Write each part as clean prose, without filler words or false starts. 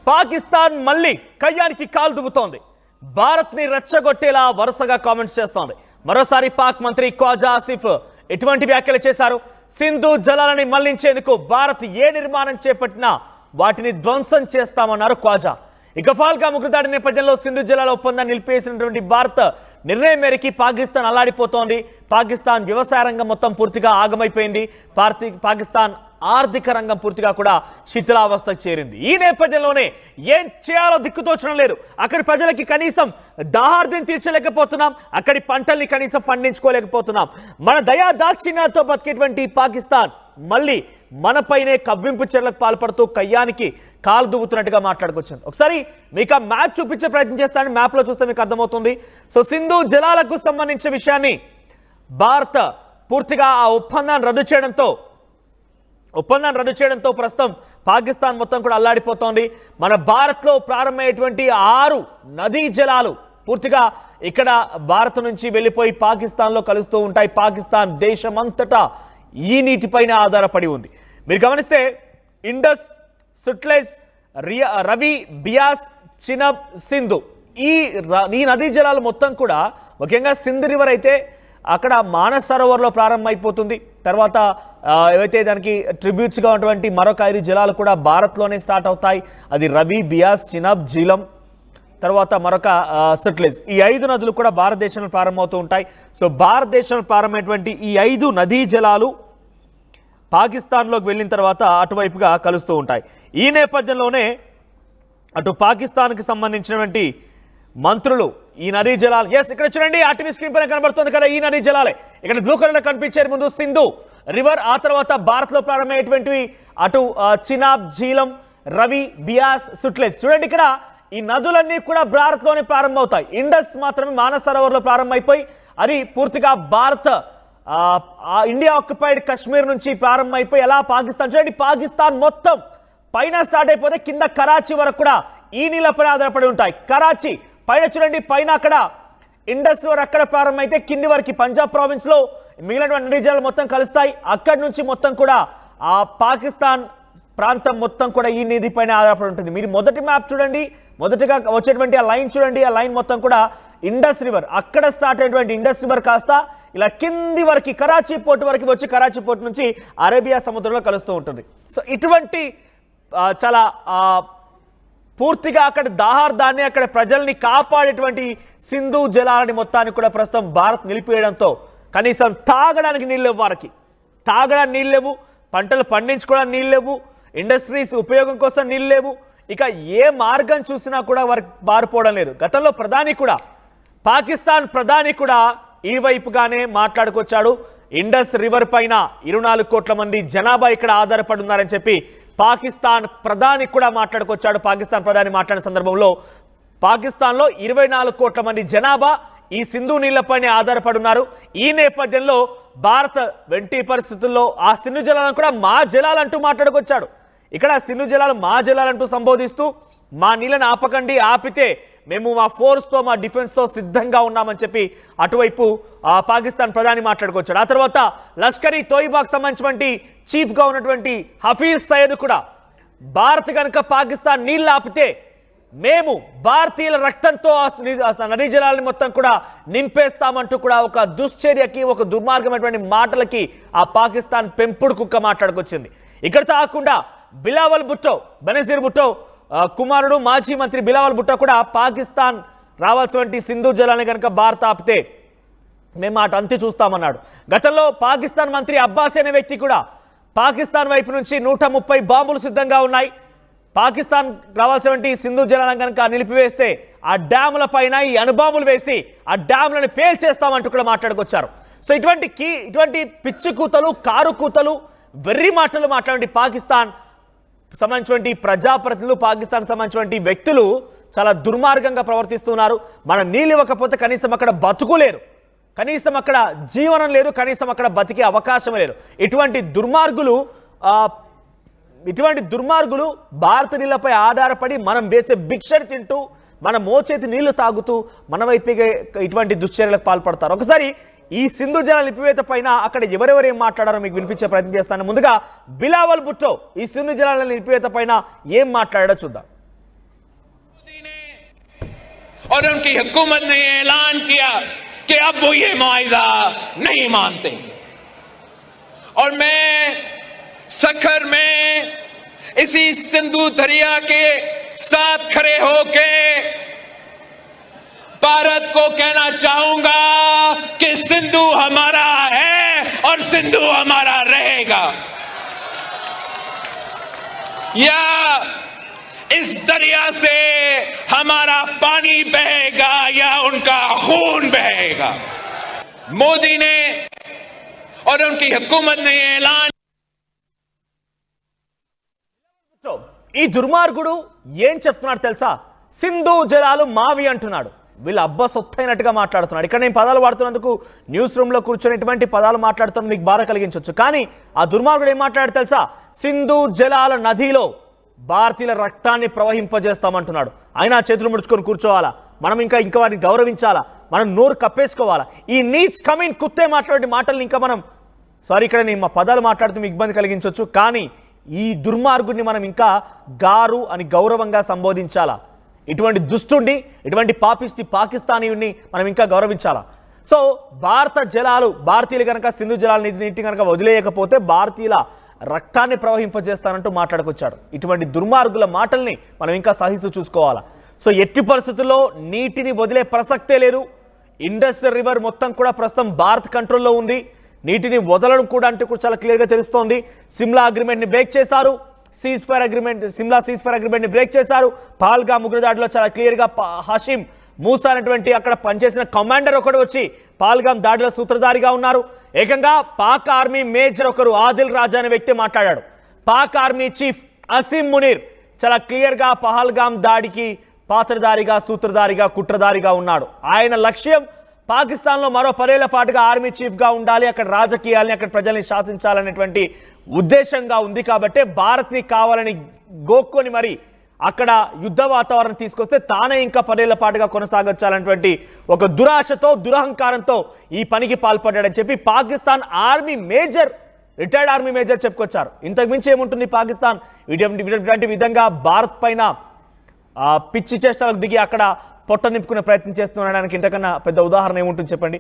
పాకిస్తాన్ మళ్ళీ కయ్యానికి కాలు దువ్వుతోంది. భారత్ని రెచ్చగొట్టేలా వరుసగా కామెంట్స్ చేస్తోంది. మరోసారి పాక్ మంత్రి ఖ్వాజా ఆసిఫ్ ఎటువంటి వ్యాఖ్యలు చేశారు? సింధు జలాలని మళ్లించేందుకు భారత్ ఏ నిర్మాణం చేపట్టినా వాటిని ధ్వంసం చేస్తామన్నారు ఖ్వాజా. ఇక ఫాల్గా ఉగ్రదాడి నేపథ్యంలో సింధు జలాల ఒప్పందాన్ని నిలిపేసినటువంటి భారత్ నిర్ణయం మేరకు పాకిస్తాన్ అల్లాడిపోతోంది. పాకిస్తాన్ వ్యవసాయ రంగం మొత్తం పూర్తిగా ఆగమైపోయింది. పాకిస్తాన్ ఆర్థిక రంగం పూర్తిగా కూడా శిథిలావస్థకు చేరింది. ఈ నేపథ్యంలోనే ఏం చేయాలో దిక్కుతోచడం లేదు. అక్కడి ప్రజలకి కనీసం దాహార్దిని తీర్చలేకపోతున్నాం, అక్కడి పంటల్ని కనీసం పండించుకోలేకపోతున్నాం. మన దయా దాక్షిణ్యాలతో బతికేటువంటి పాకిస్తాన్ మళ్ళీ మనపైనే కవ్వింపు చర్యలకు పాల్పడుతూ కయ్యానికి కాలు దువ్వుతున్నట్టుగా మాట్లాడుకొచ్చింది. ఒకసారి మీకు ఆ మ్యాప్ చూపించే ప్రయత్నం చేస్తానని మ్యాప్లో చూస్తే మీకు అర్థమవుతుంది. సో సింధు జలాలకు సంబంధించిన విషయాన్ని భారత్ పూర్తిగా ఆ ఒప్పందాన్ని రద్దు చేయడంతో ప్రస్తుతం పాకిస్తాన్ మొత్తం కూడా అల్లాడిపోతోంది. మన భారత్లో ప్రారంభమయ్యేటువంటి 6 నదీ జలాలు పూర్తిగా ఇక్కడ భారత్ నుంచి వెళ్ళిపోయి పాకిస్తాన్లో కలుస్తూ ఉంటాయి. పాకిస్తాన్ దేశమంతటా ఈ నీటిపైన ఆధారపడి ఉంది. మీరు గమనిస్తే ఇండస్, సుట్లెజ్, రవి, బియాస్, చినబ్, సింధు ఈ నదీ జలాలు మొత్తం కూడా ముఖ్యంగా సింధు రివర్ అయితే అక్కడ మానస్ సరోవర్లో ప్రారంభమైపోతుంది. తర్వాత ఏవైతే దానికి ట్రిబ్యూట్స్గా ఉన్నటువంటి మరొక 5 జలాలు కూడా భారత్లోనే స్టార్ట్ అవుతాయి. అది రవి, బియాస్, చినబ్, జీలం, తర్వాత మరొక సట్లెజ్. ఈ 5 నదులు కూడా భారతదేశంలో ప్రారంభమవుతూ ఉంటాయి. సో భారతదేశంలో ప్రారంభమైనటువంటి ఈ 5 నదీ జలాలు పాకిస్తాన్లోకి వెళ్ళిన తర్వాత అటువైపుగా కలుస్తూ ఉంటాయి. ఈ నేపథ్యంలోనే అటు పాకిస్తాన్కి సంబంధించినటువంటి మంత్రులు ఈ నదీ జలాలు ఇక్కడ చూడండి, ఆర్టీవీ స్క్రీన్ పైన కనబడుతుంది కదా, ఈ నదీ జలాలే ఇక్కడ బ్లూ కలర్లో కనిపించే ముందు సింధు రివర్, ఆ తర్వాత భారత్లో ప్రారంభమయ్యేటువంటివి అటు చినాబ్, జీలం, రవి, బియాస్, సుట్లెజ్. చూడండి ఇక్కడ ఈ నదులన్నీ కూడా భారత్లోనే ప్రారంభమవుతాయి. ఇండస్ మాత్రమే మానస్ సరోవర్లో ప్రారంభమైపోయి అది పూర్తిగా భారత్ ఇండియా ఆక్యుపైడ్ కాశ్మీర్ నుంచి ప్రారంభమైపోయి ఎలా పాకిస్తాన్ చూడండి, పాకిస్తాన్ మొత్తం పైన స్టార్ట్ అయిపోతే కింద కరాచీ వరకు కూడా ఈ నీళ్ళపై ఆధారపడి ఉంటాయి. కరాచీ పైన చూడండి, పైన అక్కడ ఇండస్ రివర్ అక్కడ ప్రారంభమైతే కింది వరకు పంజాబ్ ప్రావిన్స్ లో మిగిలినటువంటి నదీ జలాలు మొత్తం కలుస్తాయి. అక్కడి నుంచి మొత్తం కూడా ఆ పాకిస్తాన్ ప్రాంతం మొత్తం కూడా ఈ నది పైన ఆధారపడి ఉంటుంది. మీరు మొదటి మ్యాప్ చూడండి, మొదటిగా వచ్చేటువంటి ఆ లైన్ చూడండి, ఆ లైన్ మొత్తం కూడా ఇండస్ రివర్ అక్కడ స్టార్ట్ అయినటువంటి ఇండస్ రివర్ కాస్త ఇలా కింది వరకు కరాచీ పోర్ట్ వరకు వచ్చి కరాచీ పోర్ట్ నుంచి అరేబియా సముద్రంలో కలుస్తూ ఉంటుంది. సో ఇటువంటి చాలా పూర్తిగా అక్కడ దాహార్దాన్ని అక్కడ ప్రజల్ని కాపాడేటువంటి సింధు జలాలని మొత్తాన్ని కూడా ప్రస్తుతం భారత్ నిలిపివేయడంతో కనీసం తాగడానికి నీళ్ళు లేవు, వారికి తాగడానికి నీళ్ళు లేవు, పంటలు పండించుకోవడానికి నీళ్ళు లేవు, ఇండస్ట్రీస్ ఉపయోగం కోసం నీళ్ళు లేవు. ఇక ఏ మార్గం చూసినా కూడా వారికి మారిపోవడం లేదు. గతంలో పాకిస్తాన్ ప్రధాని కూడా ఈ వైపుగానే మాట్లాడుకొచ్చాడు. ఇండస్ రివర్ పైన 24 కోట్ల మంది జనాభా ఇక్కడ ఆధారపడి ఉన్నారని చెప్పి పాకిస్తాన్ ప్రధాని కూడా మాట్లాడుకొచ్చాడు. పాకిస్తాన్ ప్రధాని మాట్లాడిన సందర్భంలో పాకిస్తాన్లో 24 కోట్ల మంది జనాభా ఈ సింధు నీళ్లపైనే ఆధారపడి ఉన్నారు. ఈ నేపథ్యంలో భారత్ వెంటి పరిస్థితుల్లో ఆ సింధు జలాలను కూడా మా జలాలంటూ మాట్లాడుకొచ్చాడు. ఇక్కడ సింధు జలాలు మా జలాలంటూ సంబోధిస్తూ మా నీళ్ళని ఆపకండి, ఆపితే మేము మా ఫోర్స్తో మా డిఫెన్స్తో సిద్ధంగా ఉన్నామని చెప్పి అటువైపు పాకిస్తాన్ ప్రధాని మాట్లాడుకొచ్చాడు. ఆ తర్వాత లష్కర్ ఈ తోయిబాకు సంబంధించినటువంటి చీఫ్గా ఉన్నటువంటి హఫీజ్ సయ్యద్ కూడా భారత్ కనుక పాకిస్తాన్ నీళ్ళు ఆపితే మేము భారతీయుల రక్తంతో నదీ జలాలని మొత్తం కూడా నింపేస్తామంటూ కూడా ఒక దుశ్చర్యకి, ఒక దుర్మార్గమైనటువంటి మాటలకి ఆ పాకిస్తాన్ పెంపుడు కుక్క మాట్లాడుకొచ్చింది. ఇక్కడ కాకుండా బిలావల్ భుట్టో, బెనజీర్ భుట్టో కుమారుడు మాజీ మంత్రి బిలావల్ భుట్టో కూడా పాకిస్తాన్ రావాల్సినటువంటి సింధు జలాన్ని కనుక భారత్ ఆపితే మేము అటు అంతి చూస్తామన్నాడు. గతంలో పాకిస్తాన్ మంత్రి అబ్బాస్ అనే వ్యక్తి కూడా పాకిస్తాన్ వైపు నుంచి 130 బాంబులు సిద్ధంగా ఉన్నాయి, పాకిస్తాన్ రావాల్సినటువంటి సింధు జలాలను కనుక నిలిపివేస్తే ఆ డ్యాముల పైన ఈ అణుబాంబులు వేసి ఆ డ్యాములను పేల్చేస్తామంటూ కూడా మాట్లాడుకొచ్చారు. సో ఇటువంటి పిచ్చి కూతలు, కారు కూతలు, వెర్రి మాటలు మాట్లాడే పాకిస్తాన్ సంబంధించినటువంటి ప్రజాప్రతినిధులు, పాకిస్తాన్ సంబంధించినటువంటి వ్యక్తులు చాలా దుర్మార్గంగా ప్రవర్తిస్తున్నారు. మన నీళ్ళు ఇవ్వకపోతే కనీసం అక్కడ బతుకులేరు, కనీసం అక్కడ జీవనం లేదు, కనీసం అక్కడ బతికే అవకాశం లేదు. ఇటువంటి దుర్మార్గులు భారత నీళ్లపై ఆధారపడి మనం వేసే భిక్షని తింటూ మన మోచేతి నీళ్లు తాగుతూ మన వైపుగా ఇటువంటి దుశ్చర్యలకు పాల్పడతారు. ఒకసారి ఈ సింధు జలాల నిలిపివేత పైన అక్కడ ఎవరెవరు ఏం మాట్లాడారో మీకు వినిపించే ప్రయత్నం చేస్తాను. ముందుగా బిలావల్ భుట్టో ఈ సింధు జలాల నిలిపివేత పైన ఏం మాట్లాడాడో చూద్దాం. और उनकी हुकूमत ने ऐलान किया कि अब वो ये मुआहिदा नहीं मानते। और मैं सखर में इसी सिंधु दरिया के साथ खड़े होके भारत को कहना चाहूंगा कि सिंधु हमारा है और सिंधु हमारा रहेगा। या इस दरिया से हमारा पानी बहेगा या उनका खून बहेगा। मोदी ने और उनकी हुकूमत ने ऐलान ఈ దుర్మార్గుడు ఏం చెప్తున్నాడు తెలుసా? సింధు జలాలు మావి అంటున్నాడు. వీళ్ళు అబ్బా సొత్తైనట్టుగా మాట్లాడుతున్నాడు. ఇక్కడ నేను పదాలు వాడుతున్నందుకు న్యూస్ రూమ్లో కూర్చొని పదాలు మాట్లాడుతున్న మీకు బాధ కలిగించవచ్చు. కానీ ఆ దుర్మార్గుడు ఏం మాట్లాడాడు తెలుసా? సింధు జలాల నదిలో భారతీయుల రక్తాన్ని ప్రవహింపజేస్తామంటున్నాడు. అయినా చేతులు ముడుచుకొని కూర్చోవాలా? మనం ఇంకా వారిని గౌరవించాలా? మనం నోరు కప్పేసుకోవాలా? ఈ నీచ్ కమిన్ కుత్తే మాట్లాడే మాటల్ని ఇంకా మనం ఇక్కడ నేను మా పదాలు మాట్లాడుతూ మీకు ఇబ్బంది కలిగించవచ్చు. కానీ ఈ దుర్మార్గుడిని మనం ఇంకా గారు అని గౌరవంగా సంబోధించాలా? ఇటువంటి దుష్టుడిని, ఇటువంటి పాపిస్టి పాకిస్తానీని మనం ఇంకా గౌరవించాలా? సో భారత జలాలు, భారతీయులు కనుక సింధు జలాల నీటిని కనుక వదిలేయకపోతే భారతీయుల రక్తాన్ని ప్రవహింపజేస్తానంటూ మాట్లాడుకొచ్చాడు. ఇటువంటి దుర్మార్గుల మాటల్ని మనం ఇంకా సహిస్తూ చూసుకోవాలా? సో ఎట్టి పరిస్థితుల్లో నీటిని వదిలే ప్రసక్తే లేదు. ఇండస్ రివర్ మొత్తం కూడా ప్రస్తుతం భారత్ కంట్రోల్లో ఉంది. నీటిని వదలడం కూడా అంటే కూడా చాలా క్లియర్గా తెలుస్తోంది. సిమ్లా అగ్రిమెంట్ని బ్రేక్ చేశారు. సిమ్లా సీజ్ ఫైర్ అగ్రిమెంట్ని బ్రేక్ చేశారు. పహల్గామ్ ఉగ్రదాడిలో చాలా క్లియర్గా హషీం మూసా అనేటువంటి అక్కడ పనిచేసిన కమాండర్ ఒకడు వచ్చి పహల్గామ్ దాడిలో సూత్రధారిగా ఉన్నారు. ఏకంగా పాక్ ఆర్మీ మేజర్ ఒకరు ఆదిల్ రాజా అనే వ్యక్తి మాట్లాడాడు. పాక్ ఆర్మీ చీఫ్ అసీం మునీర్ చాలా క్లియర్గా పహల్గామ్ దాడికి పాత్రధారిగా, సూత్రధారిగా, కుట్రధారిగా ఉన్నాడు. ఆయన లక్ష్యం పాకిస్తాన్లో మరో 10 ఏళ్ల పాటుగా ఆర్మీ చీఫ్గా ఉండాలి, అక్కడ రాజకీయాల్ని, అక్కడ ప్రజల్ని శాసించాలనేటువంటి ఉద్దేశంగా ఉంది. కాబట్టి భారత్ని కావాలని గోక్కొని మరి అక్కడ యుద్ధ వాతావరణం తీసుకొస్తే తానే ఇంకా 10 ఏళ్ల పాటుగా కొనసాగించాలనేటువంటి ఒక దురాశతో, దురహంకారంతో ఈ పనికి పాల్పడ్డాడని చెప్పి Pakistan army major, retired army major చెప్పుకొచ్చారు. ఇంతకు మించి ఏముంటుంది? పాకిస్తాన్ ఇటువంటి విధంగా భారత్ పైన పిచ్చి చేష్టలకు దిగి అక్కడ పొట్ట నింపుకునే ప్రయత్నం చేస్తున్నాడానికి ఇంతకన్నా పెద్ద ఉదాహరణ ఏముంటుంది చెప్పండి?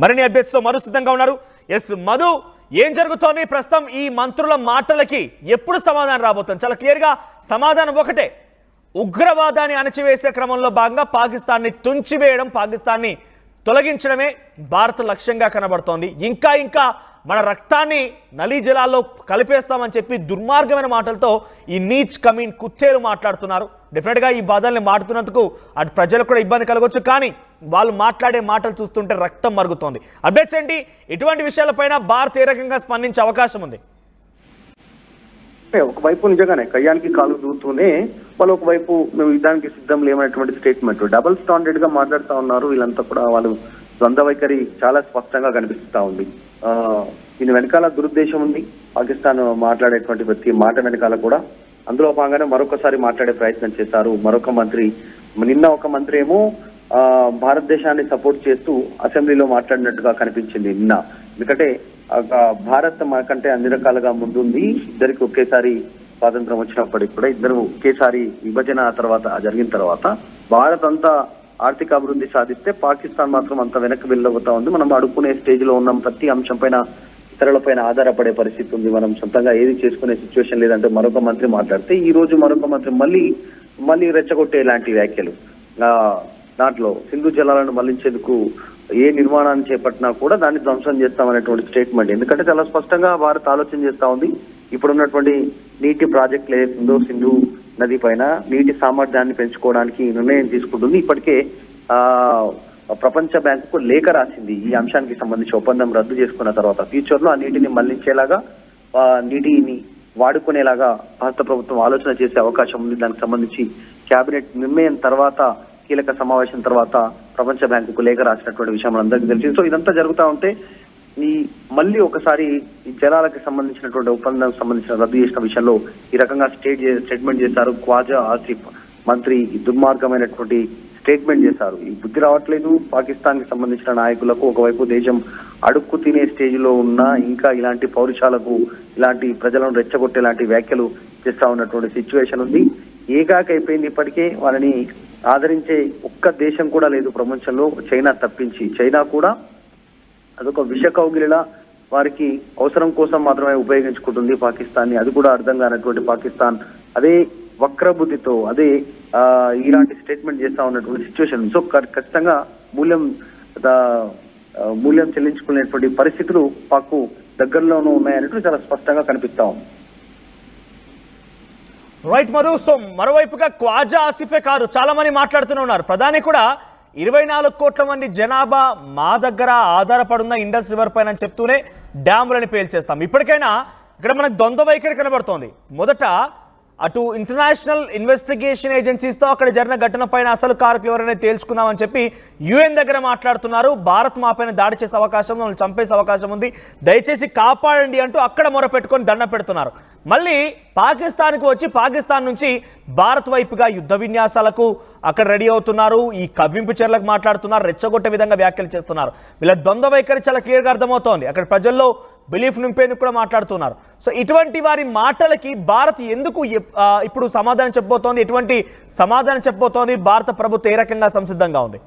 మరిన్ని అప్డేట్స్తో మధు సిద్ధంగా ఉన్నారు. మధు, ఏం జరుగుతోంది ప్రస్తుతం? ఈ మంత్రుల మాటలకి ఎప్పుడు సమాధానం రాబోతుంది? చాలా క్లియర్గా సమాధానం ఒకటే, ఉగ్రవాదాన్ని అణచివేసే క్రమంలో భాగంగా పాకిస్తాన్ని తుంచివేయడం, పాకిస్తాన్ని తొలగించడమే భారత లక్ష్యంగా కనబడుతోంది. ఇంకా మన రక్తాన్ని నదీ జలాల్లో కలిపేస్తామని చెప్పి దుర్మార్గమైన మాటలతో ఈ నీచ్ కమీన్ కుత్తేలు మాట్లాడుతున్నారు. డెఫినెట్గా ఈ బాధల్ని మాట్లాడుతున్నందుకు అటు ప్రజలకు కూడా ఇబ్బంది కలగవచ్చు. కానీ వాళ్ళు మాట్లాడే మాటలు చూస్తుంటే రక్తం మరుగుతోంది. అప్డేట్స్ ఏంటి? ఇటువంటి విషయాలపైన భారత్ ఏ రకంగా స్పందించే అవకాశం ఉంది? ఒకవైపు నిజంగానే కయ్యానికి కాలు దూతూనే వాళ్ళు ఒకవైపు మేము యుద్ధానికి సిద్ధం లేమనేటువంటి స్టేట్మెంట్, డబుల్ స్టాండర్డ్ గా మాట్లాడుతూ ఉన్నారు. వీళ్ళంతా కూడా వాళ్ళు ద్వంద్వ వైఖరి చాలా స్పష్టంగా కనిపిస్తూ ఉంది. దీని వెనకాల దురుద్దేశం ఉంది. పాకిస్తాన్ మాట్లాడేటువంటి ప్రతి మాట వెనకాల కూడా అందులో భాగంగానే మరొకసారి మాట్లాడే ప్రయత్నం చేశారు. మరొక మంత్రి, నిన్న ఒక మంత్రి ఏమో భారతదేశాన్ని సపోర్ట్ చేస్తూ అసెంబ్లీలో మాట్లాడినట్టుగా కనిపించింది నిన్న. ఎందుకంటే భారత్ మనకంటే అన్ని రకాలుగా ముందుంది. ఇద్దరికి ఒకేసారి స్వాతంత్రం వచ్చినప్పటికి కూడా ఇద్దరు ఒకేసారి విభజన తర్వాత జరిగిన తర్వాత భారత్ అంతా ఆర్థిక అభివృద్ధి సాధిస్తే పాకిస్తాన్ మాత్రం అంత వెనక్కి వెళ్ళబోతా ఉంది. మనం అడుక్కునే స్టేజ్ లో ఉన్నాం. ప్రతి అంశం పైన ఇతరులపైన ఆధారపడే పరిస్థితి ఉంది. మనం సొంతంగా ఏది చేసుకునే సిచ్యువేషన్ లేదంటే మరొక మంత్రి మాట్లాడితే ఈ రోజు మరొక మంత్రి మళ్ళీ రెచ్చగొట్టే ఇలాంటి వ్యాఖ్యలు. దాంట్లో సింధు జలాలను మళ్లించేందుకు ఏ నిర్మాణాన్ని చేపట్టినా కూడా దాన్ని ధ్వంసం చేస్తామనేటువంటి స్టేట్మెంట్. ఎందుకంటే చాలా స్పష్టంగా భారత్ ఆలోచన చేస్తా ఉంది. ఇప్పుడున్నటువంటి నీటి ప్రాజెక్టులు ఏదైతుందో సింధు నది పైన నీటి సామర్థ్యాన్ని పెంచుకోవడానికి నిర్ణయం తీసుకుంటుంది. ఇప్పటికే ప్రపంచ బ్యాంకుకు లేఖ రాసింది ఈ అంశానికి సంబంధించి. ఒప్పందం రద్దు చేసుకున్న తర్వాత ఫ్యూచర్ లో ఆ నీటిని మళ్లించేలాగా, నీటిని వాడుకునేలాగా భారత ప్రభుత్వం ఆలోచన చేసే అవకాశం ఉంది. దానికి సంబంధించి కేబినెట్ నిర్ణయం తర్వాత, కీలక సమావేశం తర్వాత ప్రపంచ బ్యాంకుకు లేఖ రాసినటువంటి విషయం మనందరికీ తెలిసింది. సో ఇదంతా జరుగుతూ ఉంటే మళ్ళీ ఒకసారి ఈ జలాలకు సంబంధించినటువంటి ఒప్పందం సంబంధించిన రద్దు చేసిన విషయంలో ఈ రకంగా స్టేట్మెంట్ చేశారు. ఖ్వాజా ఆసిఫ్ మంత్రి దుర్మార్గమైనటువంటి స్టేట్మెంట్ చేశారు. ఈ బుద్ధి రావట్లేదు పాకిస్తాన్ కి సంబంధించిన నాయకులకు. ఒకవైపు దేశం అడుక్కు తినే స్టేజ్ లో ఉన్న ఇంకా ఇలాంటి పౌరుషాలకు, ఇలాంటి ప్రజలను రెచ్చగొట్టేలాంటి వ్యాఖ్యలు చేస్తా ఉన్నటువంటి సిచ్యువేషన్ ఉంది. ఏకాకైపోయింది. ఇప్పటికే వాళ్ళని ఆదరించే ఒక్క దేశం కూడా లేదు ప్రపంచంలో, చైనా తప్పించి. చైనా కూడా అదొక విష కౌగిలిలా వారికి అవసరం కోసం మాత్రమే ఉపయోగించుకుంటుంది పాకిస్తాన్ని. అది కూడా అర్థం కానటువంటి పాకిస్తాన్ అదే వక్రబుద్ధితో అదే ఇలాంటి స్టేట్మెంట్ చేస్తా ఉన్నటువంటి సిచ్యువేషన్. సో ఖచ్చితంగా మూల్యం చెల్లించుకునేటువంటి పరిస్థితులు పాకు దగ్గరలోనూ ఉన్నాయన్నట్టు చాలా స్పష్టంగా కనిపిస్తా ఉంది. రైట్ మధు. సో మరోవైపుగా ఖ్వాజా ఆసిఫే కాదు, చాలా మంది మాట్లాడుతూనే ఉన్నారు. ప్రధాని కూడా 24 కోట్ల మంది జనాభా మా దగ్గర ఆధారపడున్న ఇండస్ రివర్ పైన అని చెప్తూనే డ్యాములని పేల్చేస్తాం. ఇప్పటికైనా ఇక్కడ మనకు ద్వంద్వ వైఖరి కనబడుతోంది. మొదట అటు ఇంటర్నేషనల్ ఇన్వెస్టిగేషన్ ఏజెన్సీస్తో అక్కడ జరిగిన ఘటన పైన అసలు కారకులు ఎవరైనా తేల్చుకుందామని చెప్పి యుఎన్ దగ్గర మాట్లాడుతున్నారు. భారత్ మా పైన దాడి చేసే అవకాశం, మమ్మల్ని చంపేసే అవకాశం ఉంది, దయచేసి కాపాడండి అంటూ అక్కడ మొరపెట్టుకొని దండ పెడుతున్నారు. మళ్ళీ పాకిస్తాన్కి వచ్చి పాకిస్తాన్ నుంచి భారత్ వైపుగా యుద్ధ విన్యాసాలకు అక్కడ రెడీ అవుతున్నారు. ఈ కవ్వింపు చర్యలకు మాట్లాడుతున్నారు, రెచ్చగొట్టే విధంగా వ్యాఖ్యలు చేస్తున్నారు. వీళ్ళ ద్వంద్వ వైఖరి చాలా క్లియర్గా అర్థమవుతోంది. అక్కడ ప్రజల్లో బిలీఫ్ నింపేందుకు కూడా మాట్లాడుతున్నారు. సో ఇటువంటి వారి మాటలకి భారత్ ఎందుకు ఇప్పుడు సమాధానం చెప్పబోతోంది? ఎటువంటి సమాధానం చెప్పబోతోంది? భారత ప్రభుత్వం ఏ రకంగా సంసిద్ధంగా ఉంది?